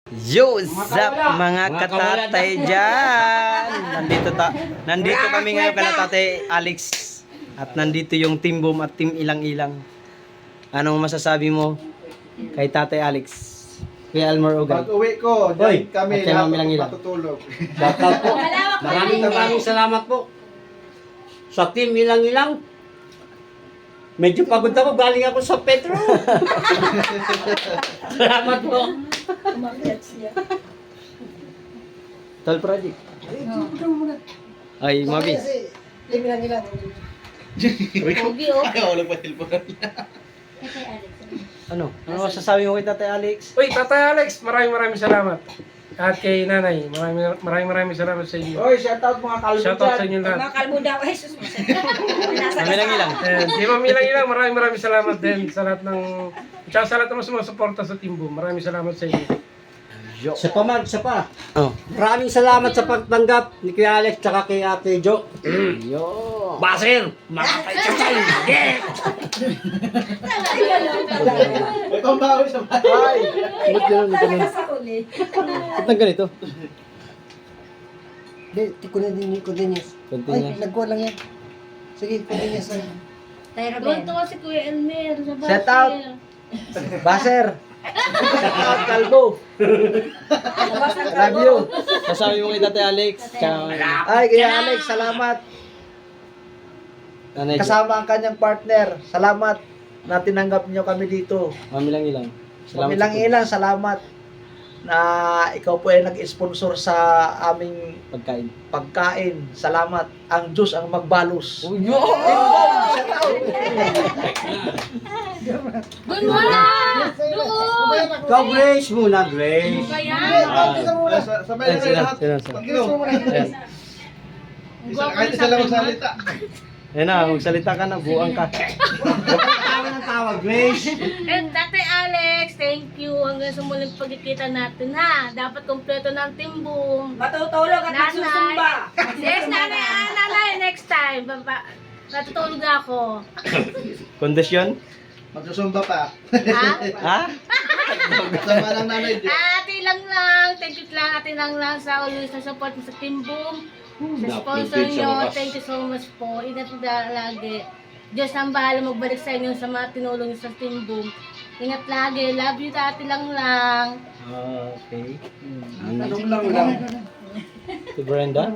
Yo, zap mga katatay dyan. Nandito kami ngayon kala Tatay Alex. At nandito yung Team Boom at Team Ilang Ilang. Anong masasabi mo kay Tatay Alex? Kuya Almor Ugay. Pag uwi ko, Hoy, diyan kami at kay Ma'am Ilang lahat Ilang. matutulog. Shoutout po. Maraming salamat po. Sa team ilang-ilang. Medyo pagod ako, galing ako sa Petro. Salamat po. Tol Project. Ay, Mabi. Ayaw, walang patilponan. Ano? Ano masasabi mo kay Tatay Alex? Uy, Tatay Alex, maraming salamat. At kay Nanay, maraming salamat sa inyo. Oy, shoutout mga kalbo Shoutout sa dyan. inyo lahat. Mga kalbo daw, Jesus. Kami lang ilang. Di ba ilang maraming salamat din sa lahat ng tsaka sa lahat ng sumusuporta sa Team Boom. Maraming salamat sa inyo. Sa pamag, sa pa. Oh. Maraming salamat sa pagtanggap ni Kuya Alex tsaka kay Ate Jo. Yo. Basir! Makakaitsasay! Yeah! Ikaw ba sa bahay? Ba't ganun? Ba't ganun? Sa huli. Ba't nang ganito? Hindi, continuous. Continue. Ay, nagkuha lang yan. Sige, continuous na. Tayo, Robin. Tuwa si Kuya Elmer sa bahay. Shout out. Baser. Shout out Kalbo. Love you. Masasabi mo kay Tatay Alex. Ciao. Ay, kaya Alex, salamat. Nanay Jo. Kasama ang kanyang partner. Salamat na tinanggap niyo kami dito. Mami lang ilang. Kami lang ilang, salamat na ikaw po ay nag-sponsor sa aming Pagkain. pagkain. Salamat. Ang Diyos ang magbalos. Yo! Doon mo na! Doon! Ikaw, Grace muna, Grace. Kaya? Sabay na kayo lahat. Ayan. Kahit isa lang magsalita. Ayan na, magsalita ka na, buang ka. Tawa ng tawa, Grace. And Tatay Alex, thank you. Hanggang sa muling pagkikita natin ha. Dapat kompleto ng Team Boom. Matutulog at magsusumba. Yes, nanay, next time. Natutulog na ako. Kondisyon? Magsusumba pa. Ha? Ha? Kasama lang nanay. Ate lang lang. Thank you lang. Ate lang lang sa always sa support mo sa Team Boom. Sa sponsor nyo. Thank you so much po. Ingat po lagi. Diyos ang bahala magbalik sa inyo sa mga tinulong nyo sa Team Boom. Ingat lagi. Love you, ate lang lang. Okay. Tanong lang. Si Brenda?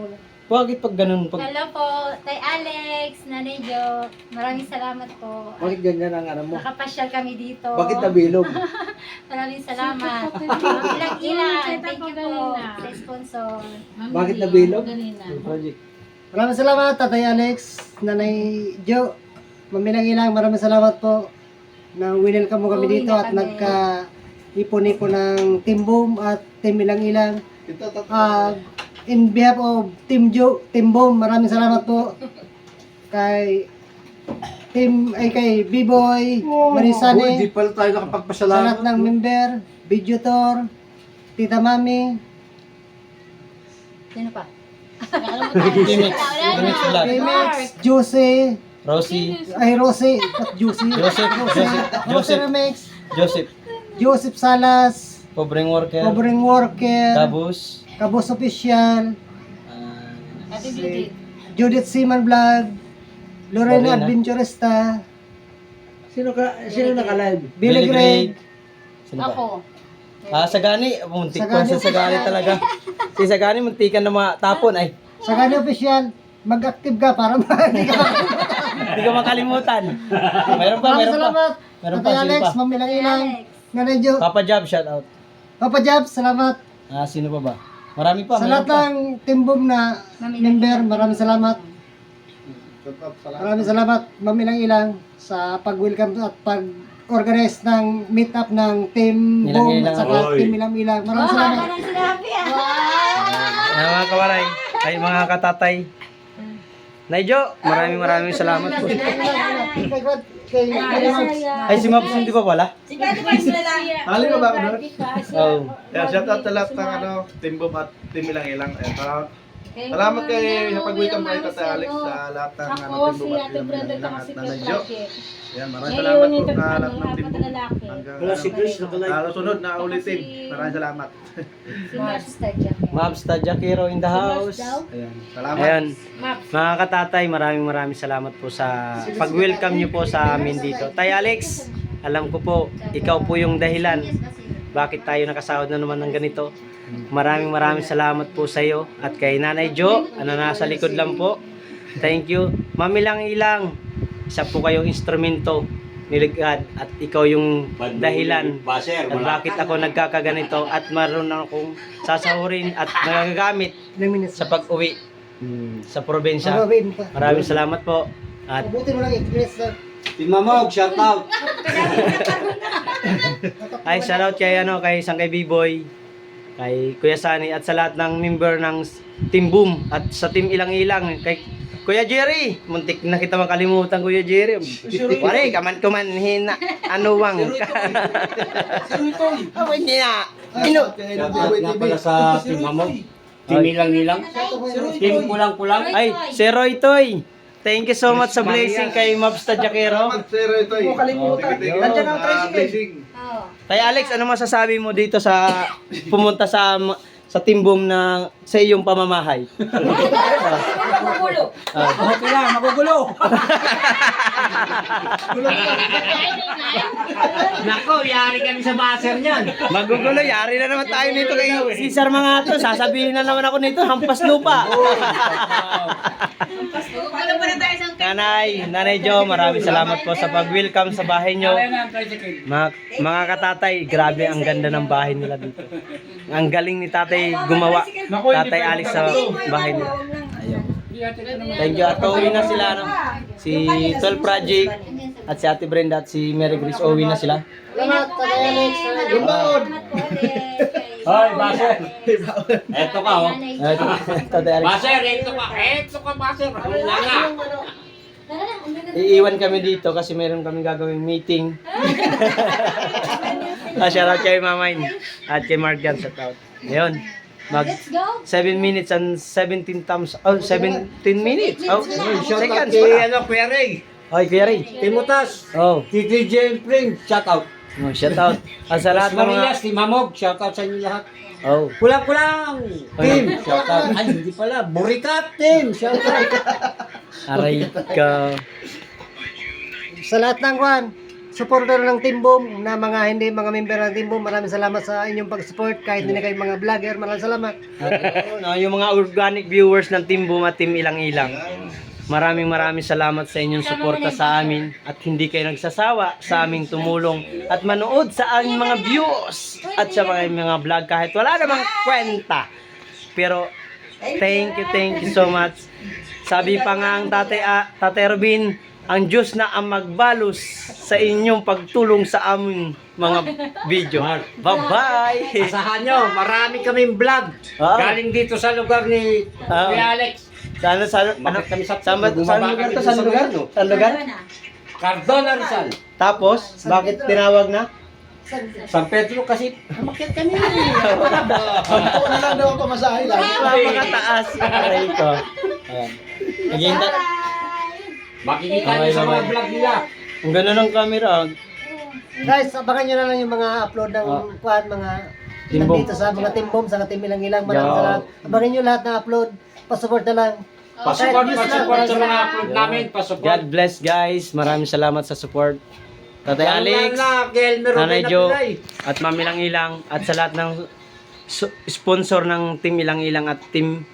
Bakit pag ganun? Pag... Hello po, Tay Alex, Nanay Jo. Maraming salamat po. Bakit ganyan ang ano mo? Nakapasyal kami dito. Bakit nabilog? Maraming salamat. Ilang-ilang. Thank you po sa sponsor. Bakit nabilog? Project. Maraming salamat, Tatay Alex, Nanay Jo. Mamilang-ilang, maraming salamat po na winelcome mo kami Uwi dito na at kami. nagka-ipon-ipon ng Team Boom at Team Ilang-Ilang. Ito, tatlo. In behalf of Team Boom, maraming salamat po kay kay B-Boy, Marisane, Di pala tayo sa lahat nakapagpasalamat. ng member, Videotor, Tita Mami, Sino pa? Timix. Timix Vlog. Remix, Juicy, Rosie. Rosie, not Juicy, Joseph. Rosie Remix, Joseph. Joseph Salas, Pobreng worker. Pobreng Worker, Kabus. Kabos Official, Ate si Judith Seaman Vlog, Lorena Lorena. Adventurista, Sino naka-live? Billy Greg, Sino ba? Ako. Sagani. Muntik ko Sagani. sa Sagani talaga. Si Sagani, muntikan na mga tapon. Ay, Sagani Official, mag-active ka para hindi ka hindi ka makalimutan. Meron pa, Maraming meron pa. salamat. Meron pa, Tatay sino Alex, pa? Ma'am Ilang-Ilang, Alex. Nanay Jo, Papa Job, shout out. Papa Jab, salamat. Sino pa ba? Marami pa, Sa meron lahat pa. ng Team Boom na member, maraming salamat. Salamat. Maraming salamat, Ma'am Ilang-Ilang, sa pag-welcome at pag-organize ng meet-up ng Team Boom Ilang-Ilang. at saka Oy. Team Ilang-Ilang. Maraming salamat. Parang sinabi ah. Mga kawaray, ay mga katatay. Naijo, maraming salamat po. Ay, si Maps hindi pa pala? Sige, ate, pa sila lang. Hali mo ba ako doon? Oh. Yeah, shout out sa lahat ng Team Boom at Team Ilang Ilang. Salamat kay sa pag-welcome kay Tatay Alex sa lahat ng Ako, Team si Boom at Ate Brenda, Ilang at si Nanay Kuya Jo. Blackie. Yan, maraming Ngayon, salamat po yung sa lahat ng apat Team na Boom. lalaki. Hanggang Wala si Chris, nakalike. sa susunod na ulitin. Si- Maraming salamat. Si Master Jacket. Mabs Tajakero in the house. Ayan, salamat. Ayan, Maps. mga katatay, maraming salamat po sa pag-welcome nyo po sa amin dito. Tay Alex, alam ko po, ikaw po yung dahilan bakit tayo nakasahod na naman ng ganito. Maraming salamat po sa iyo at kay Nanay Jo, nasa likod lang po. Thank you. Mami lang ilang, isa po kayong instrumento niligad at ikaw yung dahilan Baser, at bakit ako nagkakaganito at marunong akong sasahurin at nagagamit Ilang minutes. sa pag-uwi sa probinsya. Sababihin pa. Maraming salamat po. At Mabuti mo lang experience na. Si Mamog, shout out. ay shoutout kay Sangkay B-Boy, kay Kuya Sani at sa lahat ng member ng Team Boom at sa Team Ilang Ilang, kay Kuya Jerry. Muntik na kita makalimutan, Kuya Jerry. Pare, kaman hina anuwang. Away niya. Ino. Shout out nga pala sa Team Mamog. Team Ilang-Ilang. Team Kulang-Kulang. Ay, si Roy Toy. Thank you so much sa blessing kay Mabs Tajakero. Salamat, Sir Itoy. Huwag kalimutan. Thank you. Nandiyan ang tricycle. Blessing. Oo. Tay Alex, ano masasabi mo dito sa pumunta sa Team Boom na sa iyong pamamahay? Magugulo. Okay lang, magugulo. Nako, yari kami sa baser niyan. Magugulo, yari na naman tayo nito kay Cesar mga to. Sasabihin na naman ako nito, hampas lupa. Magugulo pa na tayo sa Nanay Jo, maraming salamat po sa pag-welcome sa bahay nyo. Mga katatay, grabe ang ganda ng bahay nila dito. Ang galing ni tatay gumawa. Tatay Alex sa bahay nila. Ayun. Thank you. At uwi na sila. No? Si 12 Project at si Ate Brenda at si Mary Grace. Uwi na sila. Salamat, Tatay Alex. Good. Hoy, Baser. Eto ka, oh. Tatay Alex. Baser, eto ka. Eto ka, Baser. Wala nga. Iiwan kami dito kasi meron kami gagawing meeting. Shoutout kay Mamain at kay Marjan sa out. Ayun. Mag Let's go. 7 minutes and 17 times. Oh, 17 minutes. Oh, Shout out seconds. kay Kuya Ray. Oy, Kuya Ray. Timutas. Oh, TJ Pring, shout out. oh shout out. At sa lahat ng mga... Marias, si Mamog, shout out sa inyo lahat. Oh. Kulang-kulang! Team, shout out. Ay, hindi pala. Burikat, team, shout out. Aray ka. Sa lahat ng kwan, supporter ng Team Boom na mga hindi mga member ng Team Boom, maraming salamat sa inyong pag-support kahit hindi na kayo mga vlogger, maraming salamat. At, yung mga organic viewers ng Team Boom at Team Ilang Ilang. Maraming salamat sa inyong suporta sa amin at hindi kayo nagsasawa sa aming tumulong at manood sa aming mga views at sa mga vlog kahit wala namang kwenta. Pero thank you so much. Sabi pa nga ang Tatay Robin, ang Diyos na ang magbalos sa inyong pagtulong sa aming mga video. Bye-bye! Asahan nyo, marami kaming vlog. Ah. Galing dito sa lugar ni Ah. Kuya Alex. Sana, Bakit kami sa- saan bumaba lugar kami to? sa Saan lugar? Lugano? Saan lugar? Cardona Rizal. Tapos, bakit tinawag na? San Pedro kasi umakyat kami. Ako na lang daw ang pamasahe lang. Napakataas. Aray ko. Ayan. Naghihintay. Makikita nyo sa mga vlog nila. Ang ganda ng camera. Guys, abangan nyo na lang yung mga upload ng kwan, mga Team Boom. nandito sa mga Team Boom, sa Team Ilang Ilang, maraming Yo. salamat. Abangan nyo lahat ng upload, pasupport na lang. Pasupport, Kahit views lang, pasupport sa maraming mga salamat. upload namin. Pasupport. God bless guys. Maraming salamat sa support. Tatay Alex, kay Elmer Nanay Rubén Jo, Apilay. at Ma'am Ilang Ilang, at sa lahat ng sponsor ng Team Ilang Ilang at Team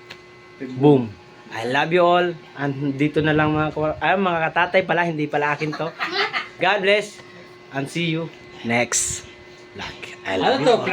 Boom. I love you all. And dito na lang mga katatay pala, hindi pala akin to. God bless and see you next vlog. I love Ano you to? all.